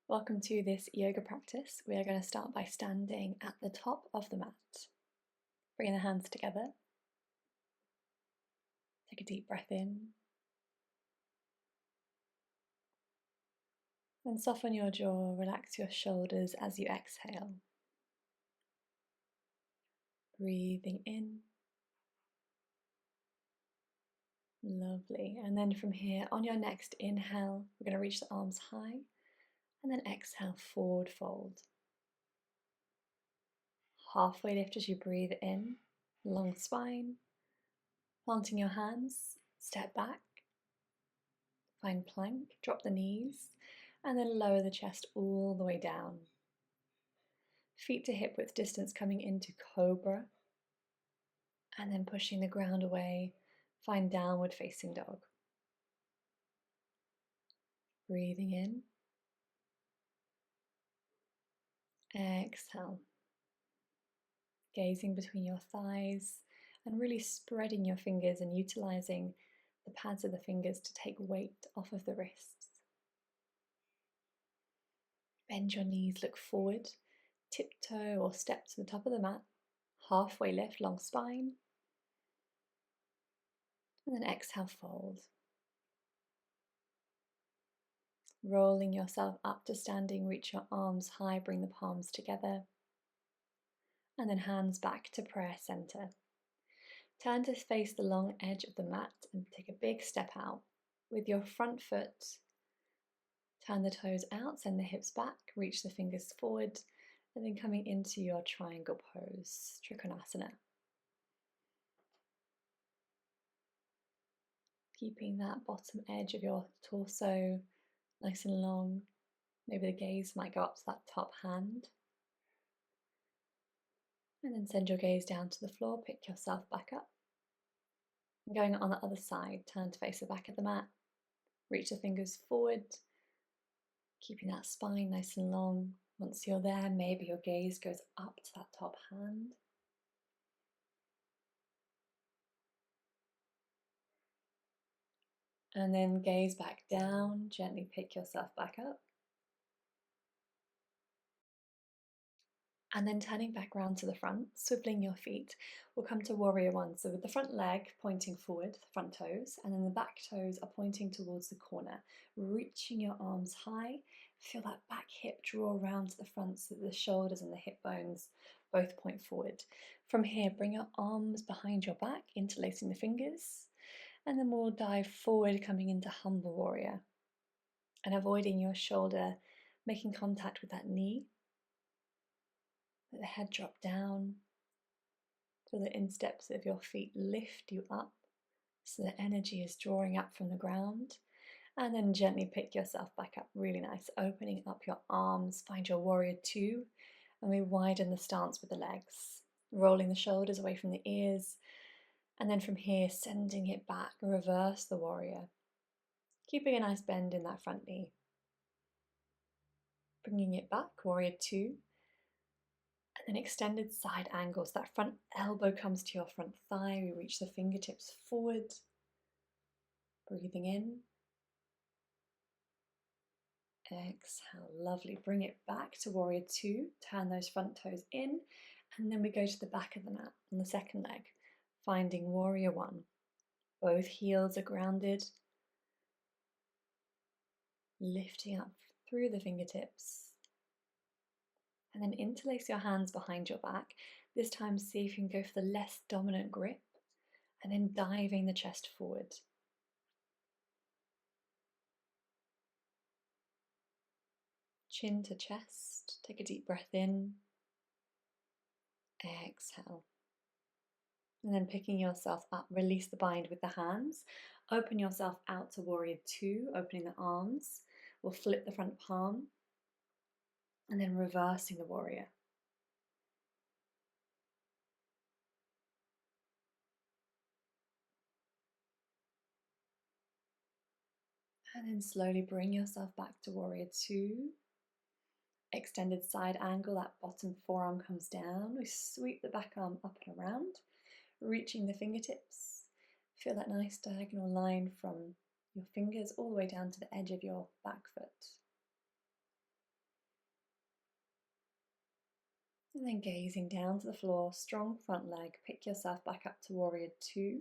Welcome to this yoga practice. We are going to start by standing at the top of the mat. Bring the hands together. Take a deep breath in. And soften your jaw, relax your shoulders as you exhale. Breathing in. Lovely. And then from here, on your next inhale, we're going to reach the arms high. And then exhale, forward fold. Halfway lift as you breathe in. Long spine. Planting your hands, step back. Find plank, drop the knees, and then lower the chest all the way down. Feet to hip width distance coming into cobra, and then pushing the ground away, find downward facing dog. Breathing in. Exhale. Gazing between your thighs and really spreading your fingers and utilizing the pads of the fingers to take weight off of the wrists. Bend your knees, look forward, tiptoe or step to the top of the mat, halfway lift, long spine, and then exhale, fold. Rolling yourself up to standing, reach your arms high, bring the palms together, and then hands back to prayer center. Turn to face the long edge of the mat and take a big step out. With your front foot, turn the toes out, send the hips back, reach the fingers forward, and then coming into your triangle pose, Trikonasana. Keeping that bottom edge of your torso nice and long. Maybe the gaze might go up to that top hand. And then send your gaze down to the floor, pick yourself back up. And going on the other side, turn to face the back of the mat. Reach the fingers forward, keeping that spine nice and long. Once you're there, maybe your gaze goes up to that top hand. And then gaze back down, gently pick yourself back up. And then turning back round to the front, swiveling your feet, we'll come to warrior one. So with the front leg pointing forward, the front toes, and then the back toes are pointing towards the corner. Reaching your arms high, feel that back hip draw around to the front so that the shoulders and the hip bones both point forward. From here, bring your arms behind your back, interlacing the fingers, and then we'll dive forward, coming into humble warrior. And avoiding your shoulder, making contact with that knee. Let the head drop down. Feel the insteps of your feet lift you up so the energy is drawing up from the ground. And then gently pick yourself back up. Really nice. Opening up your arms. Find your warrior two. And we widen the stance with the legs. Rolling the shoulders away from the ears. And then from here, sending it back. Reverse the warrior. Keeping a nice bend in that front knee. Bringing it back. Warrior two. And then extended side angles. That front elbow comes to your front thigh. We reach the fingertips forward. Breathing in. Exhale, lovely. Bring it back to warrior two. Turn those front toes in. And then we go to the back of the mat on the second leg. Finding warrior one. Both heels are grounded. Lifting up through the fingertips. And then interlace your hands behind your back. This time see if you can go for the less dominant grip. And then diving the chest forward. Chin to chest. Take a deep breath in. Exhale. And then picking yourself up, release the bind with the hands. Open yourself out to warrior two, opening the arms. We'll flip the front palm. And then reversing the warrior. And then slowly bring yourself back to warrior two. Extended side angle, that bottom forearm comes down. We sweep the back arm up and around, reaching the fingertips. Feel that nice diagonal line from your fingers all the way down to the edge of your back foot. And then gazing down to the floor, strong front leg, pick yourself back up to warrior two.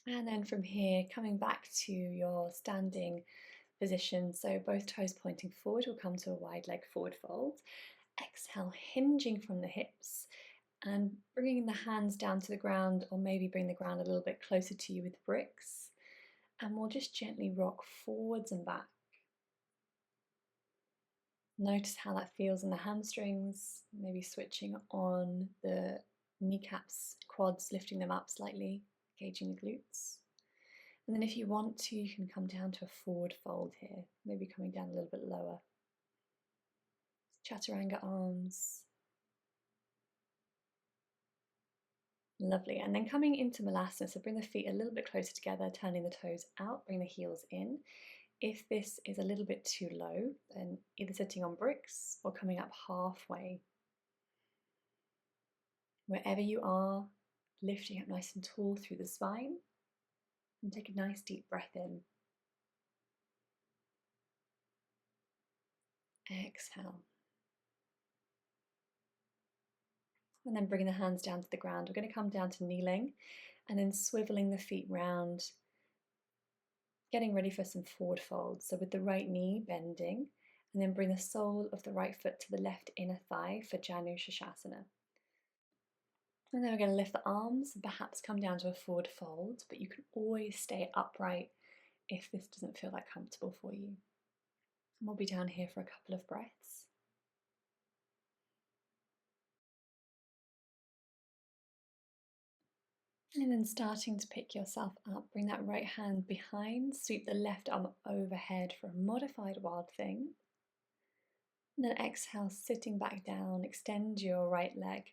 And then from here, coming back to your standing position, so both toes pointing forward, we'll come to a wide leg forward fold. Exhale, hinging from the hips and bringing the hands down to the ground, or maybe bring the ground a little bit closer to you with bricks. And we'll just gently rock forwards and back. Notice how that feels in the hamstrings, maybe switching on the kneecaps, quads, lifting them up slightly, engaging the glutes. And then if you want to, you can come down to a forward fold here, maybe coming down a little bit lower. Chaturanga arms. Lovely. And then coming into Malasana, so bring the feet a little bit closer together, turning the toes out, bring the heels in. If this is a little bit too low, then either sitting on bricks or coming up halfway. Wherever you are, lifting up nice and tall through the spine, and take a nice deep breath in. Exhale. And then bringing the hands down to the ground. We're going to come down to kneeling and then swiveling the feet round, getting ready for some forward folds. So with the right knee bending, and then bring the sole of the right foot to the left inner thigh for Janu Shashasana. And then we're going to lift the arms and perhaps come down to a forward fold, but you can always stay upright if this doesn't feel that comfortable for you. And we'll be down here for a couple of breaths. And then starting to pick yourself up, bring that right hand behind, sweep the left arm overhead for a modified wild thing. And then exhale, sitting back down, extend your right leg.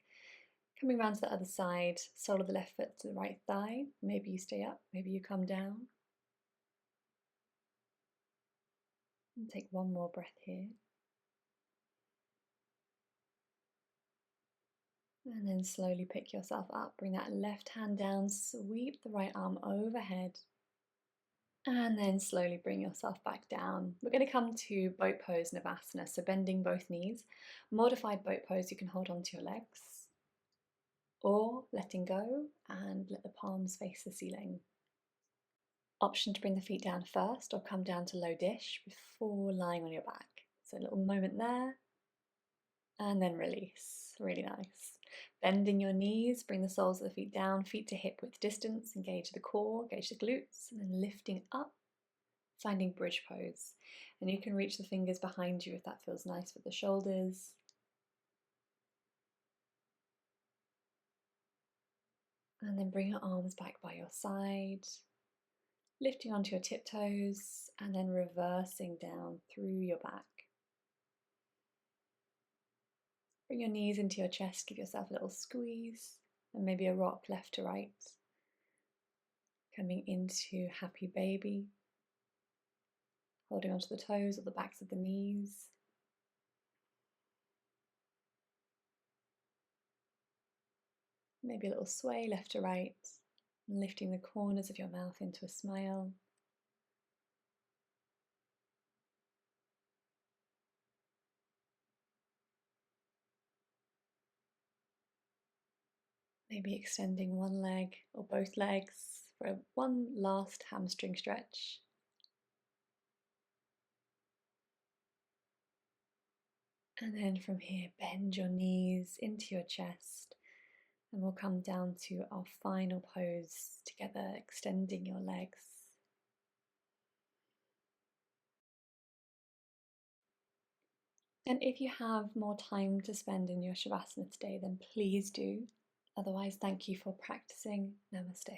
Coming around to the other side, sole of the left foot to the right thigh. Maybe you stay up, maybe you come down. And take one more breath here. And then slowly pick yourself up, bring that left hand down, sweep the right arm overhead. And then slowly bring yourself back down. We're going to come to boat pose Navasana, so bending both knees. Modified boat pose, you can hold on to your legs, or letting go and let the palms face the ceiling. Option to bring the feet down first or come down to low dish before lying on your back. So a little moment there, and then release. Really nice. Bending your knees, bring the soles of the feet down, feet to hip width distance, engage the core, engage the glutes, and then lifting up, finding bridge pose. And you can reach the fingers behind you if that feels nice with the shoulders. And then bring your arms back by your side, lifting onto your tiptoes, and then reversing down through your back. Bring your knees into your chest, give yourself a little squeeze, and maybe a rock left to right. Coming into happy baby, holding onto the toes or the backs of the knees. Maybe a little sway left to right, and lifting the corners of your mouth into a smile. Maybe extending one leg or both legs for one last hamstring stretch. And then from here, bend your knees into your chest, and we'll come down to our final pose together, extending your legs. And if you have more time to spend in your Shavasana today, then please do. Otherwise, thank you for practicing. Namaste.